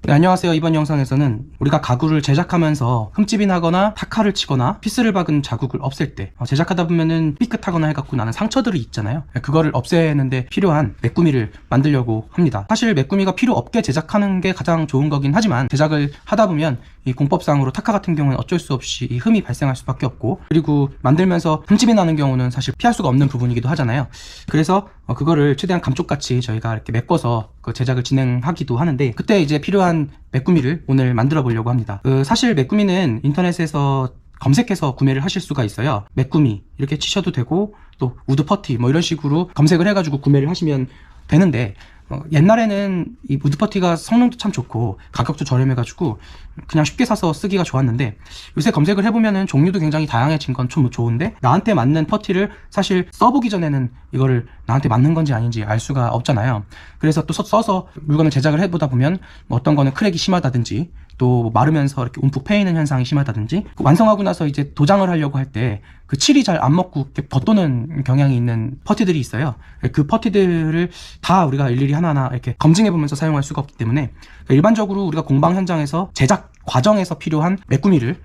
네, 안녕하세요. 이번 영상에서는 우리가 가구를 제작하면서 흠집이 나거나 타카를 치거나 피스를 박은 자국을 없앨 때 제작하다 보면은 삐끗하거나 해갖고 나는 상처들이 있잖아요. 그거를 없애는데 필요한 메꾸미를 만들려고 합니다. 사실 메꾸미가 필요 없게 제작하는 게 가장 좋은 거긴 하지만 제작을 하다 보면 이 공법상으로 타카 같은 경우는 어쩔 수 없이 이 흠이 발생할 수밖에 없고, 그리고 만들면서 흠집이 나는 경우는 사실 피할 수가 없는 부분이기도 하잖아요. 그래서 그거를 최대한 감쪽같이 저희가 이렇게 메꿔서 그 제작을 진행하기도 하는데, 그때 이제 필요한 메꾸미를 오늘 만들어 보려고 합니다. 사실 메꾸미는 인터넷에서 검색해서 구매를 하실 수가 있어요. 메꾸미 이렇게 치셔도 되고, 또 우드 퍼티 뭐 이런 식으로 검색을 해가지고 구매를 하시면 되는데, 옛날에는 이 우드 퍼티가 성능도 참 좋고 가격도 저렴해가지고 그냥 쉽게 사서 쓰기가 좋았는데, 요새 검색을 해보면은 종류도 굉장히 다양해진 건 좀 좋은데, 나한테 맞는 퍼티를 사실 써보기 전에는 이거를 나한테 맞는 건지 아닌지 알 수가 없잖아요. 그래서 또 써서 물건을 제작을 해보다 보면 어떤 거는 크랙이 심하다든지, 또 마르면서 이렇게 움푹 패이는 현상이 심하다든지, 완성하고 나서 이제 도장을 하려고 할 때 그 칠이 잘 안 먹고 이렇게 겉도는 경향이 있는 퍼티들이 있어요. 그 퍼티들을 다 우리가 일일이 하나하나 이렇게 검증해 보면서 사용할 수가 없기 때문에, 일반적으로 우리가 공방 현장에서 제작 과정에서 필요한 메꾸미를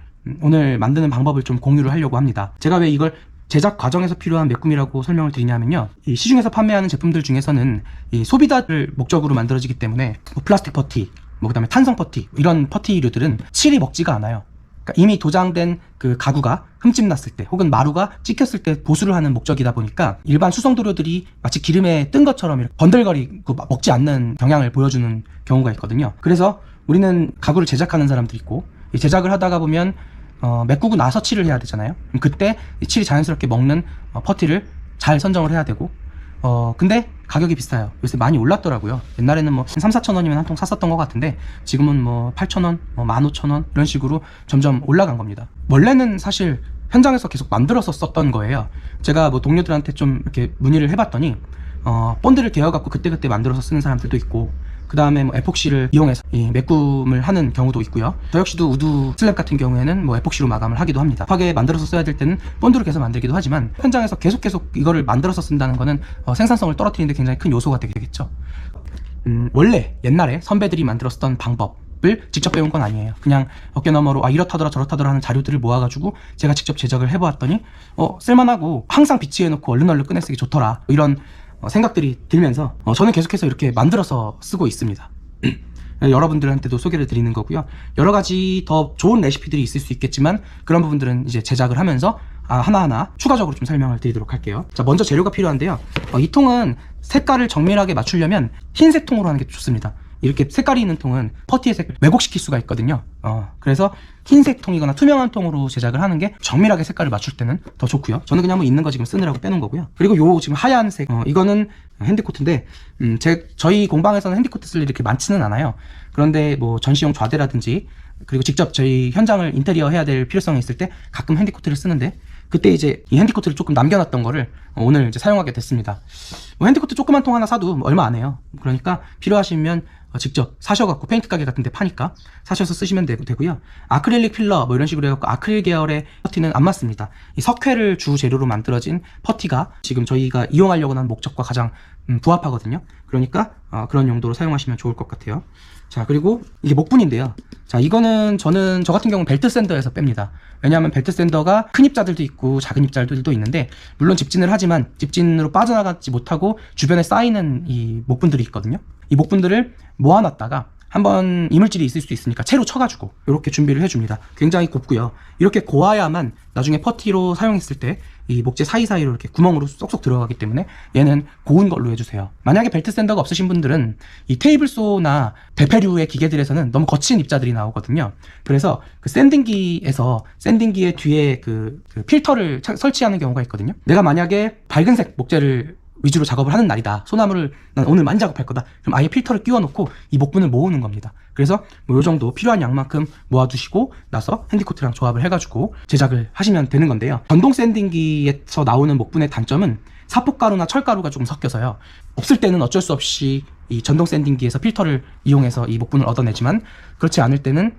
오늘 만드는 방법을 좀 공유를 하려고 합니다. 제가 왜 이걸 제작 과정에서 필요한 메꾸미라고 설명을 드리냐면요, 이 시중에서 판매하는 제품들 중에서는 이 소비자를 목적으로 만들어지기 때문에 플라스틱 퍼티, 그다음에 탄성 퍼티, 이런 퍼티류들은 칠이 먹지가 않아요. 그러니까 이미 도장된 그 가구가 흠집 났을 때 혹은 마루가 찍혔을 때 보수를 하는 목적이다 보니까 일반 수성도료들이 마치 기름에 뜬 것처럼 이렇게 번들거리고 먹지 않는 경향을 보여주는 경우가 있거든요. 그래서 우리는 가구를 제작하는 사람들이 있고, 이 제작을 하다가 보면 메꾸고 나서 칠을 해야 되잖아요. 그때 이 칠이 자연스럽게 먹는 퍼티를 잘 선정을 해야 되고, 근데 가격이 비싸요. 요새 많이 올랐더라고요. 옛날에는 뭐 3, 4천 원이면 한 통 샀었던 것 같은데, 지금은 뭐 8천 원, 15,000원 이런 식으로 점점 올라간 겁니다. 원래는 사실 현장에서 계속 만들어서 썼던 거예요. 제가 뭐 동료들한테 좀 이렇게 문의를 해봤더니 본드를 개어갖고 그때그때 만들어서 쓰는 사람들도 있고, 그 다음에 뭐 에폭시를 이용해서 이 메꿈을 하는 경우도 있고요. 저 역시도 우드 슬랩 같은 경우에는 뭐 에폭시로 마감을 하기도 합니다. 급하게 만들어서 써야 될 때는 본드로 계속 만들기도 하지만, 현장에서 계속 이거를 만들어서 쓴다는 거는 생산성을 떨어뜨리는데 굉장히 큰 요소가 되겠죠. 원래 옛날에 선배들이 만들었던 방법을 직접 배운 건 아니에요. 그냥 어깨너머로 이렇다더라 저렇다더라 하는 자료들을 모아가지고 제가 직접 제작을 해보았더니 쓸만하고 항상 비치해놓고 얼른 꺼내 쓰기 좋더라, 이런 생각들이 들면서 저는 계속해서 이렇게 만들어서 쓰고 있습니다. 여러분들한테도 소개를 드리는 거고요. 여러 가지 더 좋은 레시피들이 있을 수 있겠지만, 그런 부분들은 이제 제작을 하면서 하나하나 추가적으로 좀 설명을 드리도록 할게요. 자, 먼저 재료가 필요한데요. 이 통은 색깔을 정밀하게 맞추려면 흰색 통으로 하는 게 좋습니다. 이렇게 색깔이 있는 통은 퍼티의 색을 왜곡시킬 수가 있거든요. 그래서 흰색 통이거나 투명한 통으로 제작을 하는 게 정밀하게 색깔을 맞출 때는 더 좋고요. 저는 그냥 뭐 있는 거 지금 쓰느라고 빼놓은 거고요. 그리고 요 지금 하얀색, 이거는 핸디코트인데, 저희 공방에서는 핸디코트 쓸 일이 이렇게 많지는 않아요. 그런데 뭐 전시용 좌대라든지, 그리고 직접 저희 현장을 인테리어 해야 될 필요성이 있을 때 가끔 핸디코트를 쓰는데, 그때 이제 이 핸디코트를 조금 남겨놨던 거를 오늘 이제 사용하게 됐습니다. 뭐 핸디코트 조그만 통 하나 사도 얼마 안 해요. 그러니까 필요하시면 직접 사셔갖고, 페인트 가게 같은 데 파니까 사셔서 쓰시면 되고요. 아크릴릭 필러 뭐 이런 식으로 해갖고 아크릴 계열의 퍼티는 안 맞습니다. 이 석회를 주 재료로 만들어진 퍼티가 지금 저희가 이용하려고 하는 목적과 가장 부합하거든요. 그러니까 그런 용도로 사용하시면 좋을 것 같아요. 자, 그리고 이게 목분인데요. 자, 이거는 저 같은 경우는 벨트 샌더에서 뺍니다. 왜냐하면 벨트 샌더가 큰 입자들도 있고 작은 입자들도 있는데, 물론 집진을 하지만 집진으로 빠져나가지 못하고 주변에 쌓이는 이 목분들이 있거든요. 이 목분들을 모아놨다가 한번 이물질이 있을 수 있으니까 채로 쳐가지고 이렇게 준비를 해줍니다. 굉장히 곱고요. 이렇게 고와야만 나중에 퍼티로 사용했을 때 이 목재 사이사이로 이렇게 구멍으로 쏙쏙 들어가기 때문에 얘는 고운 걸로 해주세요. 만약에 벨트 샌더가 없으신 분들은 이 테이블소나 대패류의 기계들에서는 너무 거친 입자들이 나오거든요. 그래서 그 샌딩기의 뒤에 그 필터를 설치하는 경우가 있거든요. 내가 만약에 밝은색 목재를 위주로 작업을 하는 날이다, 소나무를 난 오늘 많이 작업할 거다, 그럼 아예 필터를 끼워 놓고 이 목분을 모으는 겁니다. 그래서 뭐 요 정도 필요한 양만큼 모아두시고 나서 핸디코트랑 조합을 해가지고 제작을 하시면 되는 건데요. 전동 샌딩기에서 나오는 목분의 단점은 사포가루나 철가루가 조금 섞여서요, 없을 때는 어쩔 수 없이 이 전동 샌딩기에서 필터를 이용해서 이 목분을 얻어내지만, 그렇지 않을 때는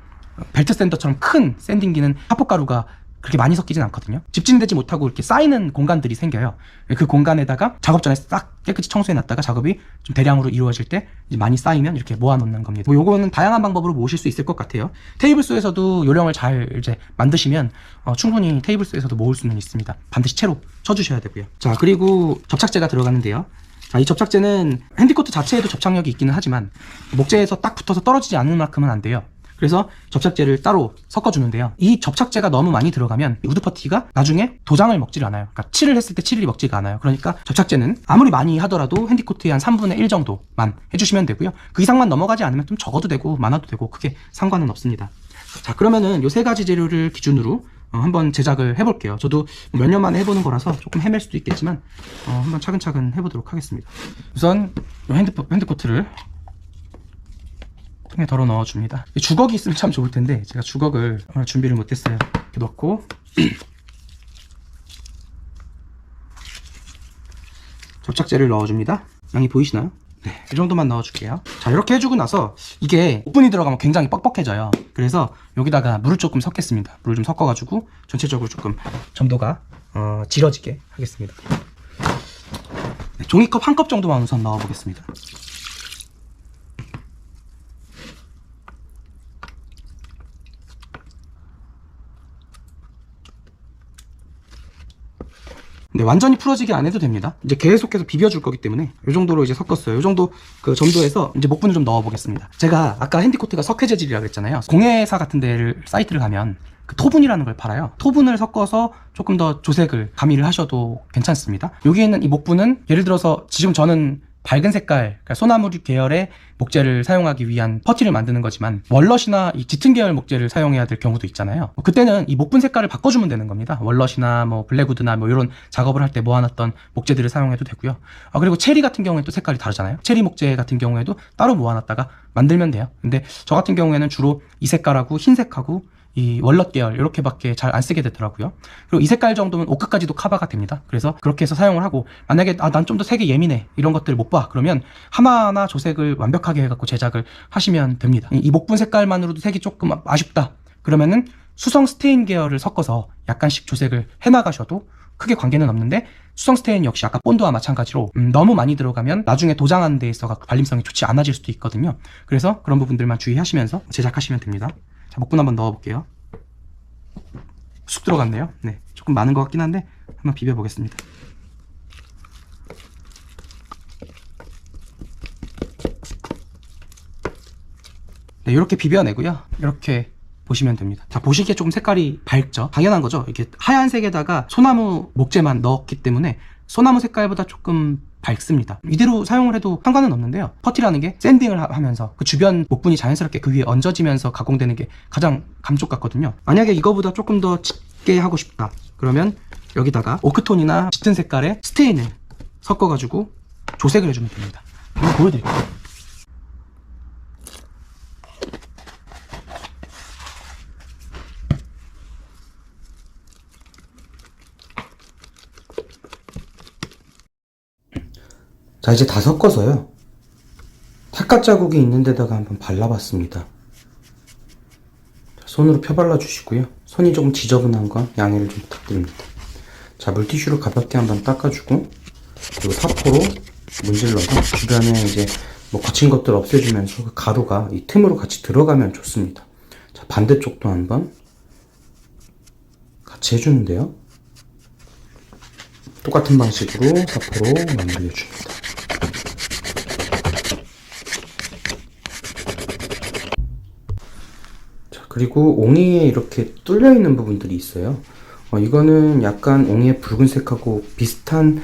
벨트 샌더처럼 큰 샌딩기는 사포가루가 그렇게 많이 섞이진 않거든요. 집진되지 못하고 이렇게 쌓이는 공간들이 생겨요. 그 공간에다가 작업 전에 싹 깨끗이 청소해 놨다가 작업이 좀 대량으로 이루어질 때 이제 많이 쌓이면 이렇게 모아놓는 겁니다. 뭐 요거는 다양한 방법으로 모으실 수 있을 것 같아요. 테이블수에서도 요령을 잘 이제 만드시면 충분히 테이블수에서도 모을 수는 있습니다. 반드시 채로 쳐주셔야 되고요. 자, 그리고 접착제가 들어가는데요. 자, 이 접착제는 핸디코트 자체에도 접착력이 있기는 하지만 목재에서 딱 붙어서 떨어지지 않을 만큼은 안 돼요. 그래서 접착제를 따로 섞어주는데요. 이 접착제가 너무 많이 들어가면 우드퍼티가 나중에 도장을 먹질 않아요. 그러니까 칠을 했을 때 칠이 먹지가 않아요. 그러니까 접착제는 아무리 많이 하더라도 핸디코트의 한 3분의 1 정도만 해주시면 되고요. 그 이상만 넘어가지 않으면 좀 적어도 되고 많아도 되고 크게 상관은 없습니다. 자, 그러면은 요 세 가지 재료를 기준으로 한번 제작을 해볼게요. 저도 몇 년 만에 해보는 거라서 조금 헤맬 수도 있겠지만 한번 차근차근 해보도록 하겠습니다. 우선 핸드코트를 통에 덜어 넣어줍니다. 주걱이 있으면 참 좋을 텐데 제가 주걱을 준비를 못했어요. 이렇게 넣고 접착제를 넣어줍니다. 양이 보이시나요? 네, 이 정도만 넣어줄게요. 자, 이렇게 해주고 나서 이게 오븐이 들어가면 굉장히 뻑뻑해져요. 그래서 여기다가 물을 조금 섞겠습니다. 물을 좀 섞어가지고 전체적으로 조금 점도가 질어지게 하겠습니다. 네, 종이컵 한 컵 정도만 우선 넣어보겠습니다. 네, 완전히 풀어지게 안 해도 됩니다. 이제 계속해서 비벼줄 거기 때문에 이 정도로 이제 섞었어요. 이 정도 그 점도에서 이제 목분을 좀 넣어 보겠습니다. 제가 아까 핸디코트가 석회 재질이라고 그랬잖아요. 공예사 같은 데를 사이트를 가면 그 토분이라는 걸 팔아요. 토분을 섞어서 조금 더 조색을 가미를 하셔도 괜찮습니다. 여기에 있는 이 목분은 예를 들어서 지금 저는 밝은 색깔, 그러니까 소나무류 계열의 목재를 사용하기 위한 퍼티를 만드는 거지만 월넛이나 이 짙은 계열 목재를 사용해야 될 경우도 있잖아요. 그때는 이 목분 색깔을 바꿔주면 되는 겁니다. 월넛이나 뭐 블랙우드나 뭐 이런 작업을 할 때 모아놨던 목재들을 사용해도 되고요. 그리고 체리 같은 경우에는 또 색깔이 다르잖아요. 체리 목재 같은 경우에도 따로 모아놨다가 만들면 돼요. 근데 저 같은 경우에는 주로 이 색깔하고 흰색하고 이 월넛 계열 이렇게밖에 잘 안 쓰게 되더라고요. 그리고 이 색깔 정도면 오크까지도 커버가 됩니다. 그래서 그렇게 해서 사용을 하고, 만약에 난 좀 더 색이 예민해 이런 것들 못 봐 그러면 하나하나 조색을 완벽하게 해갖고 제작을 하시면 됩니다. 이 목분 색깔만으로도 색이 조금 아쉽다 그러면은 수성 스테인 계열을 섞어서 약간씩 조색을 해나가셔도 크게 관계는 없는데, 수성 스테인 역시 아까 본드와 마찬가지로 너무 많이 들어가면 나중에 도장하는 데 있어서 발림성이 좋지 않아질 수도 있거든요. 그래서 그런 부분들만 주의하시면서 제작하시면 됩니다. 자, 목분 한번 넣어볼게요. 쑥 들어갔네요. 네, 조금 많은 것 같긴 한데 한번 비벼보겠습니다. 네, 이렇게 비벼내고요. 이렇게 보시면 됩니다. 자, 보시기에 조금 색깔이 밝죠? 당연한 거죠. 이렇게 하얀색에다가 소나무 목재만 넣었기 때문에 소나무 색깔보다 조금 밝습니다. 이대로 사용을 해도 상관은 없는데요. 퍼티라는 게 샌딩을 하면서 그 주변 목분이 자연스럽게 그 위에 얹어지면서 가공되는 게 가장 감쪽 같거든요. 만약에 이거보다 조금 더 짙게 하고 싶다 그러면 여기다가 오크톤이나 짙은 색깔의 스테인을 섞어가지고 조색을 해주면 됩니다. 한번 보여드릴게요. 자, 이제 다 섞어서요. 탁갓 자국이 있는 데다가 한번 발라봤습니다. 손으로 펴발라 주시고요. 손이 조금 지저분한 건 양해를 좀 부탁드립니다. 자, 물티슈로 가볍게 한번 닦아주고, 그리고 사포로 문질러서 주변에 이제 뭐 거친 것들 없애주면서 그 가루가 이 틈으로 같이 들어가면 좋습니다. 자, 반대쪽도 한번 같이 해주는데요. 똑같은 방식으로 사포로 마무리해줍니다. 그리고 옹이에 이렇게 뚫려 있는 부분들이 있어요. 이거는 약간 옹이의 붉은색하고 비슷한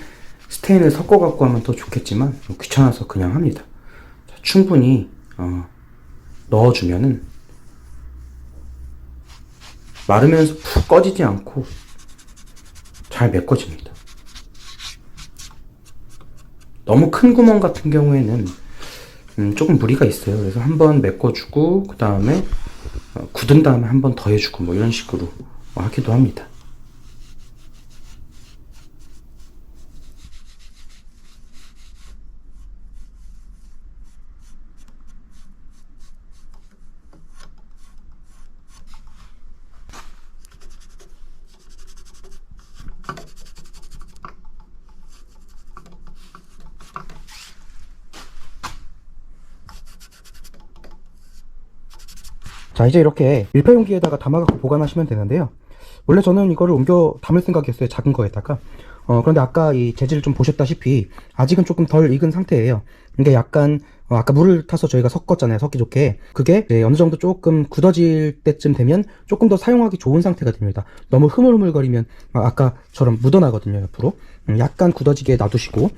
스테인을 섞어 갖고 하면 더 좋겠지만 귀찮아서 그냥 합니다. 자, 충분히 넣어주면은 마르면서 푹 꺼지지 않고 잘 메꿔집니다. 너무 큰 구멍 같은 경우에는 조금 무리가 있어요. 그래서 한번 메꿔주고 그 다음에 굳은 다음에 한 번 더 해주고 뭐 이런 식으로 하기도 합니다. 자, 이제 이렇게 밀폐용기에다가 담아갖고 보관하시면 되는데요. 원래 저는 이거를 옮겨 담을 생각이었어요. 작은 거에다가. 그런데 아까 이 재질을 좀 보셨다시피 아직은 조금 덜 익은 상태예요. 이게 약간 아까 물을 타서 저희가 섞었잖아요. 섞기 좋게. 그게 이제 어느 정도 조금 굳어질 때쯤 되면 조금 더 사용하기 좋은 상태가 됩니다. 너무 흐물흐물거리면 아까처럼 묻어나거든요. 옆으로. 약간 굳어지게 놔두시고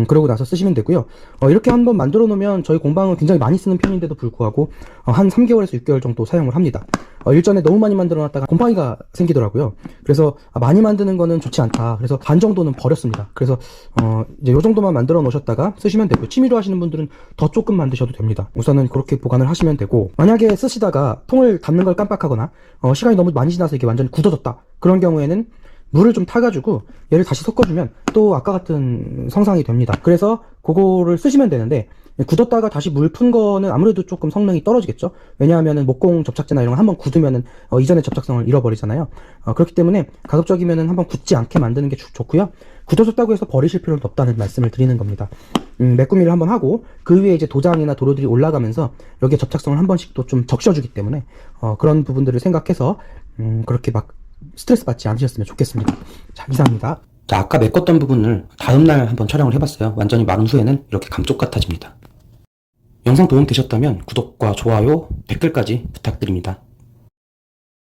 그러고 나서 쓰시면 되고요. 이렇게 한번 만들어 놓으면 저희 공방은 굉장히 많이 쓰는 편인데도 불구하고 한 3개월에서 6개월 정도 사용을 합니다. 일전에 너무 많이 만들어 놨다가 곰팡이가 생기더라고요. 그래서 많이 만드는 거는 좋지 않다. 그래서 반 정도는 버렸습니다. 그래서 이제 요 정도만 만들어 놓으셨다가 쓰시면 되고요. 취미로 하시는 분들은 더 조금 만드셔도 됩니다. 우선은 그렇게 보관을 하시면 되고, 만약에 쓰시다가 통을 닫는 걸 깜빡하거나 시간이 너무 많이 지나서 이게 완전히 굳어졌다, 그런 경우에는 물을 좀 타가지고 얘를 다시 섞어주면 또 아까 같은 성상이 됩니다. 그래서 그거를 쓰시면 되는데, 굳었다가 다시 물 푼 거는 아무래도 조금 성능이 떨어지겠죠. 왜냐하면은 목공 접착제나 이런 거 한번 굳으면은 이전의 접착성을 잃어버리잖아요. 그렇기 때문에 가급적이면은 한번 굳지 않게 만드는 게 좋고요. 굳어졌다고 해서 버리실 필요는 없다는 말씀을 드리는 겁니다. 메꾸미를 한번 하고 그 위에 이제 도장이나 도료들이 올라가면서 여기에 접착성을 한 번씩 또 좀 적셔주기 때문에 그런 부분들을 생각해서 그렇게 막 스트레스 받지 않으셨으면 좋겠습니다. 자, 이상입니다. 자, 아까 메꿨던 부분을 다음날 한번 촬영을 해봤어요. 완전히 마른 후에는 이렇게 감쪽 같아집니다. 영상 도움 되셨다면 구독과 좋아요, 댓글까지 부탁드립니다.